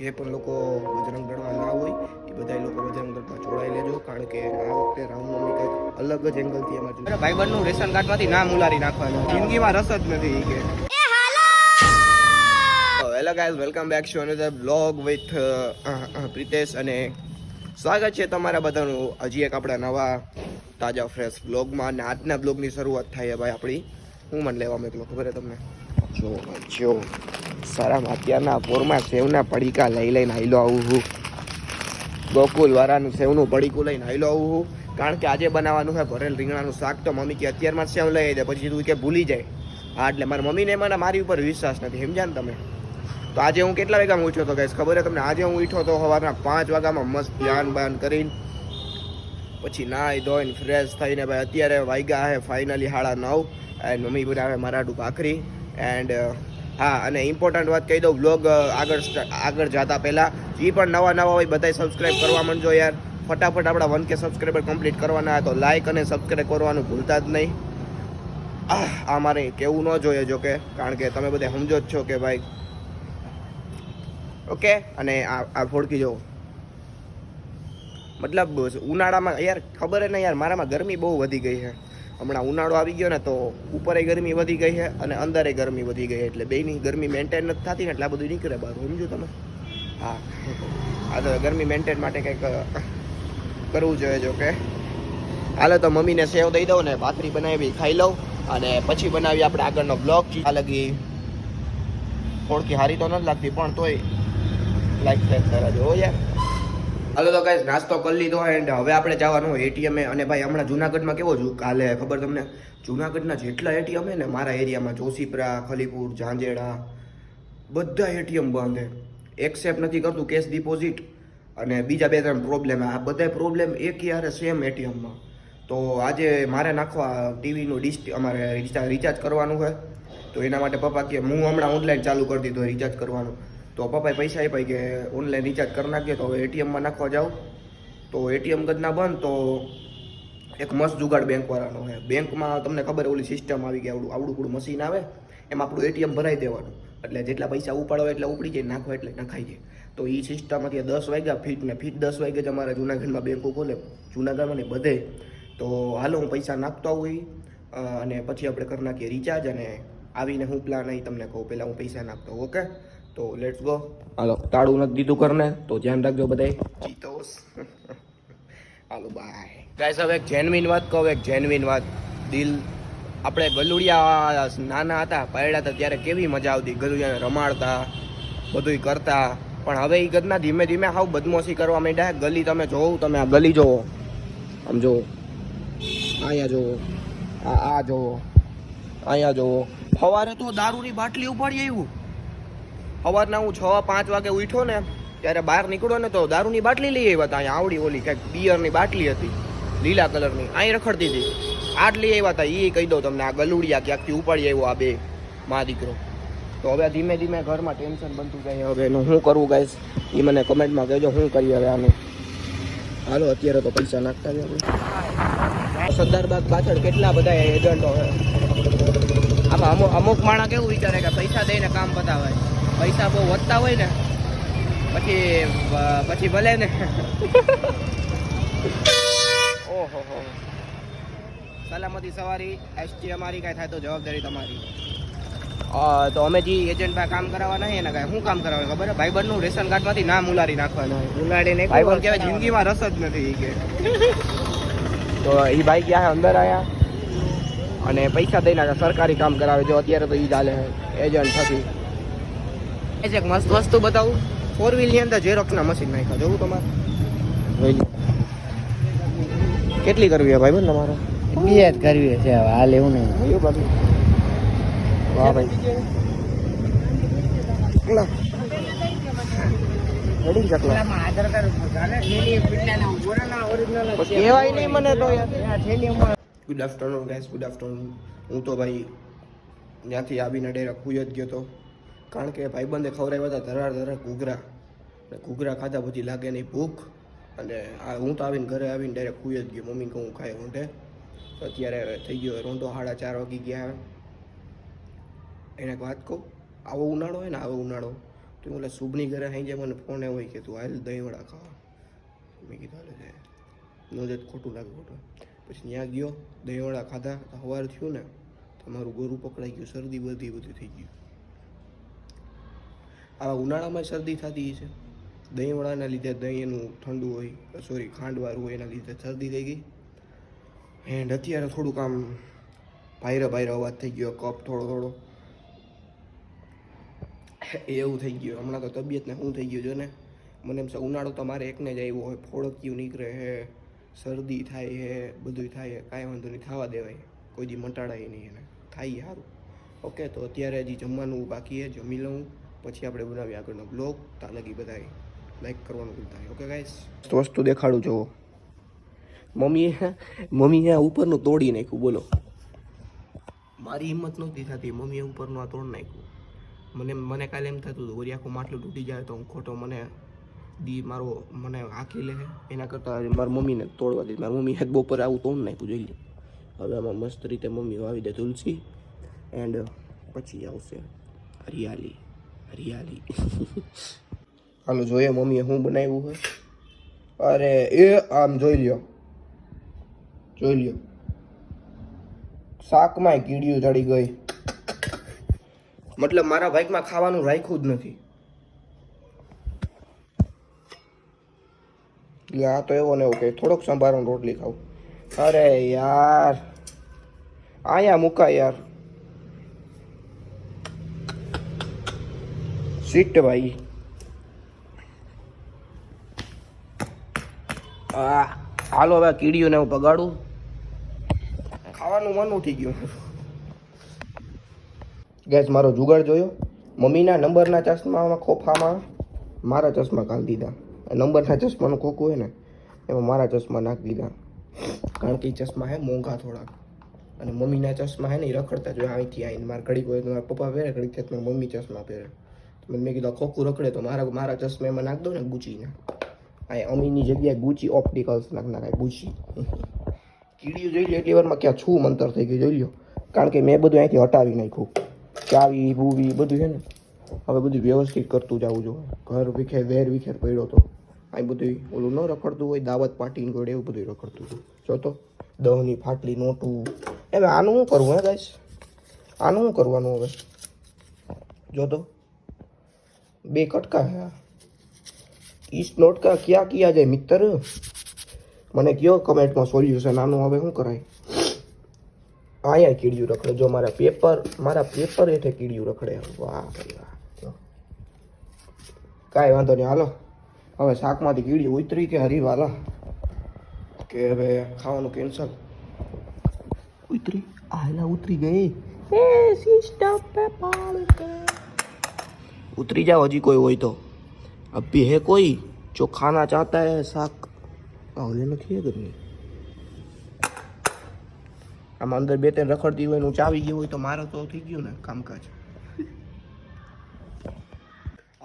જે પણ લોકો બજરંગ દળમાં ના હોય એ બધા લોકો બજરંગ દળમાં જોડાઈ લેજો, કારણ કે આ વખતે રામનવમી કંઈક અલગ જ એંગલથી એમાં ભાઈબંધનું રેશન કાર્ડમાંથી નામ ઉલારી નાખવાનું, જિંદગીમાં રસ જ નથી કે. Hello guys, welcome back to another blog with Pritesh, અને સ્વાગત છે તમારા બધાનું હજી એક આપણા નવા તાજા ફ્રેશ બ્લોગમાં. અને આજના બ્લોગની શરૂઆત થાય ભાઈ આપણી હું મને લેવા મોકલો ખબર છે તમને? જો સારા અત્યારના પોરમાં સેવના પડીકા લઈને આવેલો આવું હું, ગોકુલ વાળાનું સેવનું પડીકું લઈને આવેલો આવું હું, કારણ કે આજે બનાવવાનું છે ભરેલ રીંગણાનું શાક. તો મમ્મી કે અત્યારમાં સેવ લઈ દે, પછી તું કે ભૂલી જાય. હા, એટલે મારી મમ્મીને મને મારી ઉપર વિશ્વાસ નથી, સમજ્યા ને તમે? તો આજે હું કેટલા વાગ્યામાં ઉઠ્યો હતો ગાઈસ ખબર છે તમને? આજે હું ઉઠ્યો તો સવારના 5 વાગ્યામાં, મસ્ત ધ્યાન બાન કરીને પછી નાહી ધોઈને ફ્રેશ થઈને ભાઈ અત્યારે વાગ્યા છે ફાઇનલી 9:30. એન્ડ મમ્મી બનાવે મરાઠું ભાખરી. એન્ડ હા, અને ઇમ્પોર્ટન્ટ વાત કહી દઉં, બ્લોગ આગળ જતા પહેલાં જે પણ નવા હોય બધાય સબસ્ક્રાઈબ કરવા માંડજો યાર. ફટાફટ આપણા 1K સબસ્ક્રાઈબર કમ્પ્લીટ કરવાના, તો લાઇક અને સબસ્ક્રાઈબ કરવાનું ભૂલતા જ નહીં. આ મારે કેવું ન જોઈએ જો કે, કારણ કે તમે બધા સમજો જ છો કે ભાઈ. ઓકે, અને આ ફોડકી જો, મતલબ ઉનાળામાં યાર ખબર ને યાર, મારામાં ગરમી બહુ વધી ગઈ છે હમણાં. ઉનાળો આવી ગયો ને તો ઉપરે ગરમી વધી ગઈ છે અને અંદરે ગરમી વધી ગઈ, એટલે બેની ગરમી મેન્ટેન નથી થતી ને એટલે આ બધું નીકળે બહાર, સમજો તમે? હા, આ તો ગરમી મેન્ટેન માટે કંઈક કરવું જોઈએ જો કે. હાલો તો મમ્મીને સેવ દઈ દઉં ને ભાખરી બનાવી ખાઈ લઉં, અને પછી બનાવી આપણે આગળનો બ્લોગ. આ લગી થોડકી હારી તો નથી લાગતી, પણ તોય લાઈક ફેક કરા જો યાર. હાલો તો ગાઈસ, નાસ્તો કરી લીધો એન્ડ હવે આપણે જવાનું હોય એટીએમ. અને ભાઈ હમણાં જુનાગઢમાં કેવો કાલે ખબર તમને? જુનાગઢના જેટલા એટીએમ છે ને મારા એરિયામાં, જોશીપરા, ખલીપુર, ઝાંઝેડા, બધા એટીએમ બંધ છે. એક્સેપ્ટ નથી કરતું કેશ ડિપોઝિટ, અને બીજા 2-3 પ્રોબ્લેમ. આ બધા પ્રોબ્લેમ એક યારે સેમ એટીએમમાં. તો આજે મારે નાખવા ટીવીનું ડિશ, અમારે રિચાર્જ કરવાનું છે. તો એના માટે પપ્પા કે હું હમણાં ઓનલાઈન ચાલુ કરી દીધું રિચાર્જ કરવાનું. તો પપ્પાએ પૈસા આપ્યા કે ઓનલાઈન રિચાર્જ કરી નાખીએ. તો હવે એટીએમમાં નાખવા જાઉં તો એટીએમ ગદના બંધ. તો એક મસ્ત જુગાડ બેંકવાળાનો છે. બેંકમાં તમને ખબર ઓલી સિસ્ટમ આવી ગઈ, આવડું મશીન આવે, એમાં આપણું એટીએમ ભરાઈ દેવાનું, એટલે જેટલા પૈસા ઉપાડો એટલે ઉપડી જાય, નાખવા એટલે નખાઈ જાય. તો એ સિસ્ટમ હતી 10 વાગ્યા ફીટ 10 વાગે જ અમારા જૂનાગઢમાં બેંકો ખોલે, જૂનાગઢમાં ને બધે. તો હાલો હું પૈસા નાખતો આવું અને પછી આપણે કરી નાખીએ રિચાર્જ. અને આવીને હું પ્લાન અહીં તમને કહું, પહેલાં હું પૈસા નાખતો. ઓકે, તો લેટ્સ ગો. હાલો, તાળું નથી દીધું કરને, તો ધ્યાન રાખજો બધાય. જીતોસ. હાલો બાય ગાઈસ. હવે એક જેન્યુઇન વાત કહું, એક જેન્યુઇન વાત. દિલ, આપણે ગલુડિયા નાના હતા, પાયડા હતા, ત્યારે કેવી મજા આવતી ગલુડિયાને રમાડતા, બધુંય કરતા. પણ હવે એ ગદના ધીમે ધીમે હાવ બદમાશી કરવા માંડ્યા. ગલી તમે જોવો, તમે આ ગલી જોવો, આમ જોવો, અહીંયા જોવો, આ જોવો, અહીંયા જોવો. સવારે તો દારૂની બાટલી ઉપાડી આવ્યું. સવારના હું 6-5 વાગે ઉઠ્યો ને ત્યારે બહાર નીકળો ને તો દારૂની બાટલી લઈ આવ્યા હતા. અહીંયા આવડી ઓલી કંઈક બિયરની બાટલી હતી, લીલા કલરની, અહીં રખડતી હતી. આજ લઈ આવ્યા હતા. એ કહી દઉં તમને, આ ગલુડિયા ક્યાંકથી ઉપાડી આવ્યો આ બે મા દીકરો. તો હવે ધીમે ધીમે ઘરમાં ટેન્શન બનતું જાય. હવે એનું શું કરવું ગાઈસ, એ મને કમેન્ટમાં કહેજો શું કરીએ હવે આનું. હાલો અત્યારે તો પૈસા નાખતા જ આપણે. સરદારબાગ પાછળ કેટલા બધા એજન્ટો હોય. આમાં અમુક માણસ કેવું વિચારે કે પૈસા દઈને કામ પતાવાય. પૈસા બહુ વધતા હોય ને પછી ભલે ને. ઓહો, સલામતી સવારી એસટી અમારી કાંઈ થાય તો જવાબદારી તમારી. તો અમે જે એજન્ટ પાસે કામ કરાવવાના હોય એને કાંઈ શું કામ કરાવવાનું ખબર? ભાઈબંધનું રેશન કાર્ડમાંથી નામ ઉલારી નાખવાનું હોય. ઉલાડીને ભાઈબંધ કહેવાય જિંદગીમાં રસ જ નથી કે. તો એ ભાઈ ગયા અંદર આવ્યા અને પૈસા દઈને સરકારી કામ કરાવે. જો અત્યારે તો એ ચાલે એજન્ટ થકી. એક મસ્ત વસ્તુ બતાવું, 4-wheelની અંદર ઝેરોક્સના મશીન નાખ્યા, જોવું તમારે? કેટલી કરવી છે ભાઈ બંધ તમારે? 2 જ કરવી છે, હાલ એવું નહીં. એવું બાકી? વાહ ભાઈ, ચકલા રેડી ચકલા કહેવાય નહીં મને તો યાર. Good afternoon guys, good afternoon. હું તો ભાઈ ત્યાંથી આવીને ડાયરેક્ટ ખુઈ જ ગયો હતો, કારણ કે ભાઈબંધે ખવડાવ્યા હતા ધરાર ઘૂઘરા. અને ઘૂઘરા ખાધા પછી લાગે નહીં ભૂખ, અને હું તો આવીને ઘરે આવીને ડાયરેક્ટ ખુઈ જ ગયો. મમ્મી કહું ખાય ઊંઢે. અત્યારે થઈ ગયો રોંઢો 4:30 વાગી ગયા. એને એક વાત કહું, આવો ઉનાળો હોય ને, આવો ઉનાળો તો ઓલા શુભની ઘરે આવી જાય મને ફોન આવ્યો કે તું હાલ દહીંવડા ખાવા. મેં કીધું હાલે જાય નો જ ખોટું લાગે ખોટું. પછી ત્યાં ગયો દહીંવડા ખાધા. સવાર થયું ને તો મારું ગોરું પકડાઈ ગયું, શરદી બધી બધું થઈ ગયું. આવા ઉનાળામાં શરદી થતી છે. દહીંવડાના લીધે દહીં એનું ઠંડુ હોય, સોરી ખાંડવાળું હોય, એના લીધે શરદી થઈ ગઈ. એન્ડ અત્યારે થોડુંક આમ ભાઈરા અવાજ થઈ ગયો, કફ થોડો એવું થઈ ગયું. હમણાં તો તબિયતને શું થઈ ગયું જો ને, મને એમ છે ઉનાળો તો મારે એકને જ આવ્યો હોય, ફોડકિયું નીકળે હે, શરદી થાય હે, બધું થાય હે. કાંઈ વાંધો નહીં, થવા દેવાય, કોઈ દી મટાડાય નહીં, એને થાય સારું. ઓકે, તો અત્યારે હજી જમવાનું બાકી છે, જમી લઉં પછી આપણે બનાવીએ આગળનો બ્લોગ. ત્યાં લગી બધાય લાઈક કરવાનું ભૂલતા નહીં. ઓકે ગાઈસ, વસ્તુ દેખાડું જોવો. મમ્મીએ ઉપરનું તોડી નાખ્યું. બોલો, મારી હિંમત નહોતી થતી, મમ્મીએ ઉપરનું આ તોડ નાખ્યું. મને કાલે એમ થતું હતું વળી આખું માટલું તૂટી જાય તો હું ખોટો મને હાંકી લે. એના કરતાં મારી મમ્મીને તોડવા દીધી. મારી મમ્મી બપોરે આવું તોડ નાખ્યું, જોઈ લે. હવે આમાં મસ્ત રીતે મમ્મી વાવી દે તુલસી, એન્ડ પછી આવશે હરિયાળી. હાલો જોઈએ મમ્મીએ શું બનાવ્યું હોય. અરે એ આમ જોઈ લ્યો, શાકમાં કીડીયું ચડી ગઈ. મતલબ મારા બાઈકમાં ખાવાનું રાખ્યું જ નથી. એટલે આ તો એવો ને એવો કે થોડોક સંભારો રોટલી ખાવું. અરે યાર આયા મૂકા યાર. સીટ ભાઈ. હાલો હવે કીડીઓને હું બગાડું. ખાવાનું મન ઉઠી ગયું. ગેસ મારો જુગાડ જોયો. મમ્મીના નંબરના ચશ્મામાં ખોફામાં મારા ચશ્મા કાઢી દીધા. નંબરના ચશ્માનું ખોખું હોય ને એમાં મારા ચશ્મા નાખી દીધા. કારણ કે એ ચશ્મા હે મોંઘા થોડાક, અને મમ્મીના ચશ્મા હે ને એ રખડતા જોઈએ અહીંથી આવીને. મારા ઘડીક હોય તો મારા પપ્પા પહેરે, ઘડીક થાય તો મમ્મી ચશ્મા પહેરે. મેં કીધું ખોખું રખડે તો મારા ચશ્મા એમાં નાખ દો ને ગુચીને. આ અમીની જગ્યાએ ગુચી ઓપ્ટિકલ્સ નાખાય. ગુચી કીડીઓ જોઈ લો એટલી વારમાં ક્યાં છું મંતર થઈ ગયું જોઈ લો. કારણ કે મેં બધું અહીંથી હટાવી નાખ્યું. ચાવી ભૂવી બધું છે ને હવે બધું વ્યવસ્થિત કરતું જવું જોઈએ. ઘર વેર વિખેર પડ્યો તો અહીં બધું ઓલું ન રખડતું હોય, દાવત પાર્ટી ગોળે એવું બધું રખડતું હતું. જો તો દહની ફાટલી નોટું. હવે આનું શું કરવું હે ગાઈસ? આનું શું કરવાનું હવે? જો તો 2 કટકા હે. इस नोट का क्या किया जाए मित्र? મને કયો કમેન્ટમાં સોલ્યુશન આનું. હવે શું કરાય? અહીંયા કીડીયું રખડે. જો મારા પેપર હેઠે કીડીયું રખડે. વાહ ભાઈ વાહ. કાંઈ વાંધો નહીં, હાલો હવે શાકમાંથી કીડીયું ઉતરી કે હરી વાલા કે હવે ખાવાનું કેન્સલ. ઉતરી ગઈ. ઉતરી જાઓ હજી કોઈ હોય તો. अब भी है कोई जो खाना चाहता है શાક? આવલે નથી એ ઘરની. આમાં અંદર 2-3 રખડતી હોય ને ચાવી ગયું હોય તો મારે તો થઈ ગયું ને કામકાજ.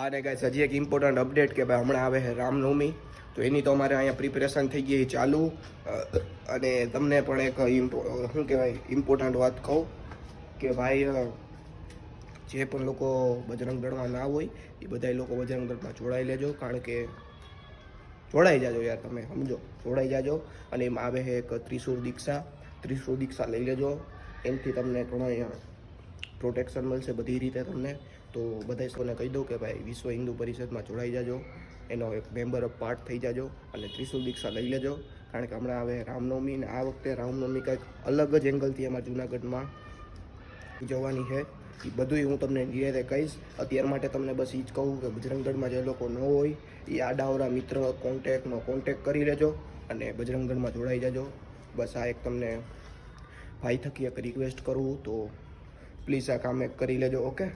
અને ગાઈસ હજી એક ઇમ્પોર્ટન્ટ અપડેટ કે ભાઈ હમણાં આવે છે રામનવમી, તો એની તો અમારે અહીંયા પ્રિપેરેશન થઈ ગઈ ચાલુ. અને તમને પણ એક શું કહેવાય ઇમ્પોર્ટન્ટ વાત કહું કે ભાઈ જે પણ લોકો બજરંગ દળમાં ના હોય એ બધા લોકો બજરંગ દળમાં જોડાઈ લેજો. કારણ કે જોડાઈ જાજો યાર, તમે સમજો, જોડાઈ જાજો. અને એમાં આવે છે એક ત્રિશુળ દીક્ષા લઈ લેજો. એનાથી તમને ઘણા પ્રોટેક્શન મળશે બધી રીતે તમને. તો બધા સૌને કહી દઉં કે ભાઈ વિશ્વ હિન્દુ પરિષદમાં જોડાઈ જાજો, એનો એક મેમ્બર ઓફ પાર્ટ થઈ જાજો અને ત્રિશુળ દીક્ષા લઈ લેજો. કારણ કે હમણાં આવે રામનવમી, અને આ વખતે રામનવમી કંઈક અલગ જ એંગલથી અમારા જૂનાગઢમાં ઉજવવાની છે. એ બધું હું તમને ધીરે કહીશ. અત્યાર માટે તમને બસ એ જ કહું કે બજરંગ દળમાં જે લોકો ન હોય એ આડાવરા મિત્ર કોન્ટેક્ટ કરી લેજો અને બજરંગ દળમાં જોડાઈ જાજો. બસ આ એક તમને ભાઈ થકી એક રિક્વેસ્ટ કરું, તો પ્લીઝ આ કામ એક કરી લેજો. ઓકે.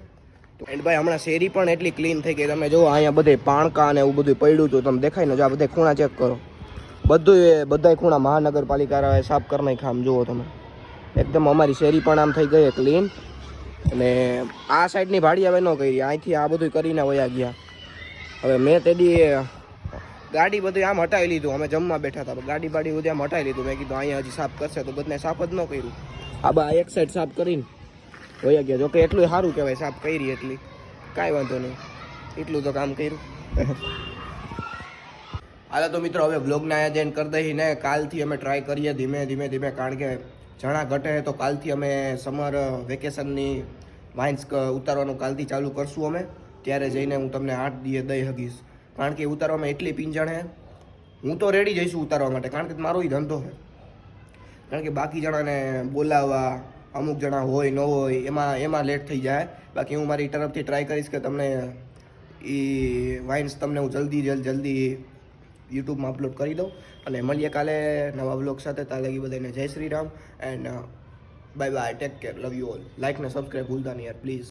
તો એન્ડ ભાઈ હમણાં શેરી પણ એટલી ક્લીન થઈ ગઈ. તમે જો અહીંયા બધે પાણકા અને એવું બધું પડ્યું હતું, તમે દેખાય ને જો આ બધા ખૂણા ચેક કરો. બધા ખૂણા મહાનગરપાલિકા સાફ કરી નાખ્યા. આમ જુઓ તમે, એકદમ અમારી શેરી પણ આમ થઈ ગઈ ક્લીન. અને આ સાઈડની ભાડી હવે ન કરી, અહીંથી આ બધું કરીને વયા ગયા. હવે મેં તેડી ગાડી બધું આમ હટાવી લીધું. અમે જમવા બેઠા હતા, ગાડી બધું આમ હટાવી લીધું. મેં કીધું અહીંયા હજી સાફ કરશે તો બધાને સાફ જ ન કર્યું. આ બા એક સાઈડ સાફ કરીને વયા ગયા. જોકે એટલું સારું કહેવાય સાફ કરી એટલી, કાંઈ વાંધો નહીં. એટલું તો કામ કર્યું. હાલો તો મિત્રો હવે બ્લોગના આયોજન કરી દઈએ ને કાલથી અમે ટ્રાય કરીએ ધીમે કારણ કે જણા ઘટે તો કાલથી અમે સમર વેકેશનની વાઇન્સ ઉતારવાનું કાલથી ચાલુ કરશું અમે. ત્યારે જઈને હું તમને 8 દિવસ દઈ શકીશ, કારણ કે ઉતારવામાં એટલી પીંજણ છે. હું તો રેડી જઈશું ઉતારવા માટે, કારણ કે મારો એ ધંધો છે. કારણ કે બાકી જણાને બોલાવવા, અમુક જણા હોય ન હોય એમાં લેટ થઈ જાય. બાકી હું મારી તરફથી ટ્રાય કરીશ કે તમને એ વાઇન્સ તમને હું જલ્દી યુટ્યુબમાં અપલોડ કરી દઉં. અને મળીએ કાલે નવા બ્લોગ સાથે. ત્યાં લગી બધાને જય Shri Ram and bye bye, take care, love you all. Like ને સબસ્ક્રાઈબ ભૂલતા નહીં યાર પ્લીઝ.